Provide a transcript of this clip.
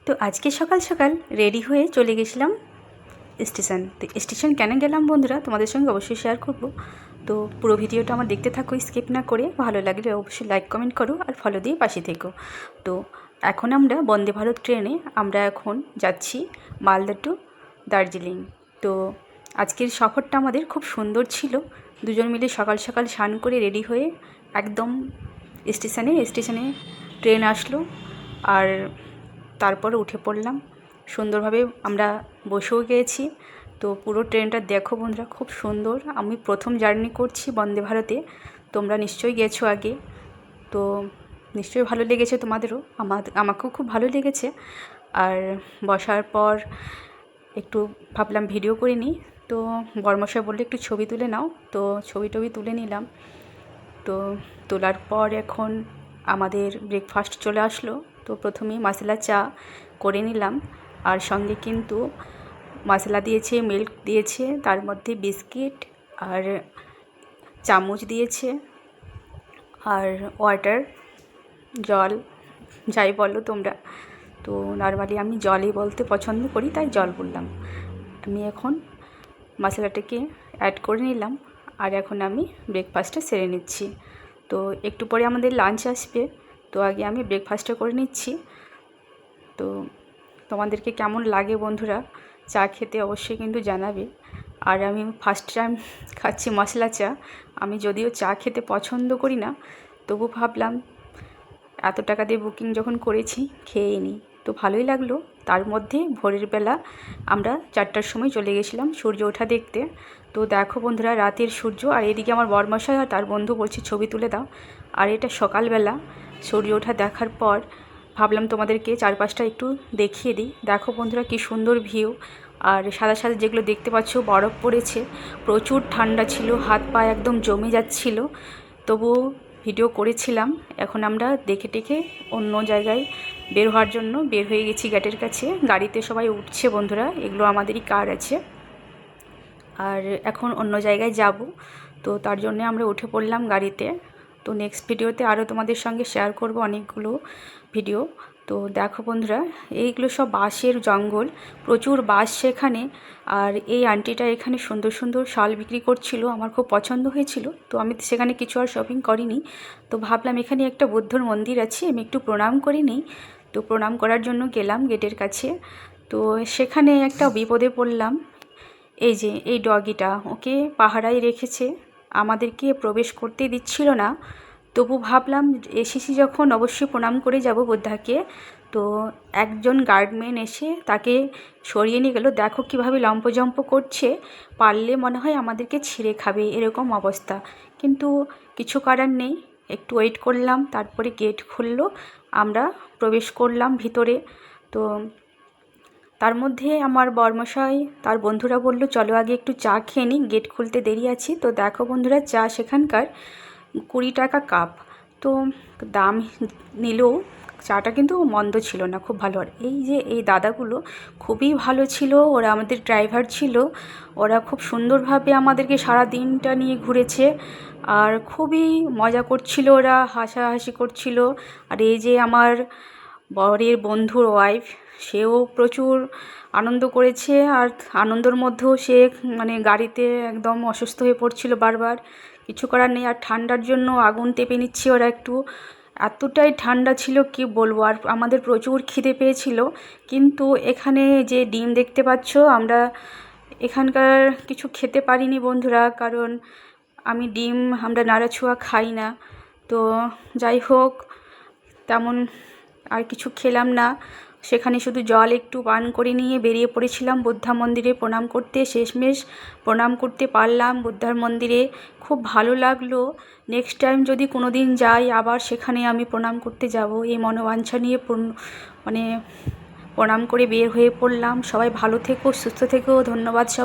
তো আজকে সকাল সকাল রেডি হয়ে চলে গেছিলাম স্টেশন। তো স্টেশন কেন গেলাম বন্ধুরা তোমাদের সঙ্গে অবশ্যই শেয়ার করব। তো পুরো ভিডিওটা আমার দেখতে থাকো, স্কিপ না করে। ভালো লাগলে অবশ্যই লাইক কমেন্ট করো আর ফলো দিয়ে পাশে থেকো। তো এখন আমরা বন্দে ভারত ট্রেনে আমরা এখন যাচ্ছি মালদা টু দার্জিলিং। তো আজকের সফরটা আমাদের খুব সুন্দর ছিল। দুজন মিলে সকাল সকাল স্নান করে রেডি হয়ে একদম স্টেশনে ট্রেন আসলো, আর তারপরে উঠে পড়লাম। সুন্দরভাবে আমরা বসেও গিয়েছি। তো পুরো ট্রেনটা দেখো বন্ধুরা, খুব সুন্দর। আমি প্রথম জার্নি করছি বন্দে ভারতে, তোমরা নিশ্চয়ই গেছো আগে, তো নিশ্চয়ই ভালো লেগেছে তোমাদেরও। আমাকেও খুব ভালো লেগেছে। আর বসার পর একটু ভাবলাম ভিডিও করে নিই। তো বর্মশাই বললে একটু ছবি তুলে নাও, তো ছবি তুলে নিলাম। তো তোলার পর এখন আমাদের ব্রেকফাস্ট চলে আসলো। তো প্রথমেই মশলা চা করে নিলাম, আর সঙ্গে কিন্তু মশলা দিয়েছে, মিল্ক দিয়েছে, তার মধ্যে বিস্কিট আর চামচ দিয়েছে, আর ওয়াটার, জল, যাই বলো তোমরা। তো নর্মালি আমি জলই বলতে পছন্দ করি, তাই জল বললাম। আমি এখন মশলাটাকে অ্যাড করে নিলাম, আর এখন আমি ব্রেকফাস্টটা সেরে নিচ্ছি। তো একটু পরে আমাদের লাঞ্চ আসবে, তো আগে আমি ব্রেকফাস্টটা করে নিচ্ছি। তো তোমাদেরকে কেমন লাগে বন্ধুরা চা খেতে অবশ্যই কিন্তু জানাবে। আর আমি ফার্স্ট টাইম খাচ্ছি মশলা চা। আমি যদিও চা খেতে পছন্দ করি না, তবু ভাবলাম এত টাকা দিয়ে বুকিং যখন করেছি খেয়ে নিই। তো ভালোই লাগলো। তার মধ্যে ভোরের বেলা আমরা 4টার সময় চলে গেছিলাম সূর্য ওঠা দেখতে। তো দেখো বন্ধুরা, রাতের সূর্য, আর এদিকে আমার বরমশাই আর তার বন্ধু বলছে ছবি তুলে দাও। আর এটা সকালবেলা সূর্য ওঠা দেখার পর ভাবলাম তোমাদেরকে চারপাশটা একটু দেখিয়ে দিই। দেখো বন্ধুরা কী সুন্দর ভিউ। আর সাদা সাদা যেগুলো দেখতে পাচ্ছ বরফ পড়েছে, প্রচুর ঠান্ডা ছিল, হাত পা একদম জমে যাচ্ছিল, তবুও ভিডিও করেছিলাম। এখন আমরা দেখে টেকে অন্য জায়গায় বের হওয়ার জন্য বের হয়ে গেছি গেটের কাছে। গাড়িতে সবাই উঠছে বন্ধুরা, এগুলো আমাদেরই কার আছে, আর এখন অন্য জায়গায় যাব। তো তার জন্য আমরা উঠে পড়লাম গাড়িতে। তো নেক্সট ভিডিওতে আরও তোমাদের সঙ্গে শেয়ার করব অনেকগুলো ভিডিও। তো দেখো বন্ধুরা, এইগুলো সব বাঁশের জঙ্গল, প্রচুর বাঁশ সেখানে। আর এই আন্টিটা এখানে সুন্দর সুন্দর শাল বিক্রি করছিল, আমার খুব পছন্দ হয়েছিল। তো আমি সেখানে কিছু আর শপিং করিনি। তো ভাবলাম এখানে একটা বুদ্ধর মন্দির আছে, আমি একটু প্রণাম করে নিই। তো প্রণাম করার জন্য গেলাম গেটের কাছে। তো সেখানে একটা বিপদে পড়লাম। এই যে এই ডগিটা, ওকে পাহারায় রেখেছে, আমাদেরকে প্রবেশ করতে দিচ্ছিল না। তবু ভাবলাম এসেছি যখন অবশ্যই প্রণাম করে যাব বুদ্ধাকে। তো একজন গার্ডম্যান এসে তাকে সরিয়ে নিয়ে গেল। দেখো কীভাবে লম্পজম্প করছে, পারলে মনে হয় আমাদেরকে ছিঁড়ে খাবে, এরকম অবস্থা। কিন্তু কিছু করার নেই, একটু ওয়েট করলাম, তারপরে গেট খুললো, আমরা প্রবেশ করলাম ভিতরে। তো তার মধ্যে আমার বরমশাই তার বন্ধুরা বলল চলো আগে একটু চা খেয়ে নিই, গেট খুলতে দেরি আছে। তো দেখো বন্ধুরা, চা সেখানকার 20 টাকা কাপ। তো দাম নিলেও চাটা কিন্তু মন্দ ছিল না, খুব ভালো। আর এই যে এই দাদাগুলো খুবই ভালো ছিল, ওরা আমাদের ড্রাইভার ছিল। ওরা খুব সুন্দরভাবে আমাদেরকে সারা দিনটা নিয়ে ঘুরেছে, আর খুবই মজা করছিল, ওরা হাসাহাসি করছিল। আর এই যে আমার বরের বন্ধুর ওয়াইফ, সেও প্রচুর আনন্দ করেছে। আর আনন্দের মধ্যেও সে গাড়িতে একদম অসুস্থ হয়ে পড়ছিল বারবার। কিছু করার নেই। আর ঠান্ডার জন্য আগুন টেপে নিচ্ছে ওরা একটু, এতটাই ঠান্ডা ছিল কি বলবো। আর আমাদের প্রচুর খিদে পেয়েছিল, কিন্তু এখানে যে ডিম দেখতে পাচ্ছ, আমরা এখানকার কিছু খেতে পারিনি বন্ধুরা, কারণ আমরা নাড়াছোড়া খাই না। তো যাই হোক, তেমন আর কিছু খেলাম না। সেখানে শুধু জল একটু পান করে নিয়ে বেরিয়ে পড়েছিলাম বুদ্ধা মন্দিরে প্রণাম করতে। শেষমেশ প্রণাম করতে পারলাম বুদ্ধার মন্দিরে, খুব ভালো লাগলো। নেক্সট টাইম যদি কোনো দিন যাই, আবার সেখানে আমি প্রণাম করতে যাব, এই মনোবাঞ্ছা নিয়ে প্রণাম করে বের হয়ে পড়লাম। সবাই ভালো থেকো, সুস্থ থেকো, ধন্যবাদ সব।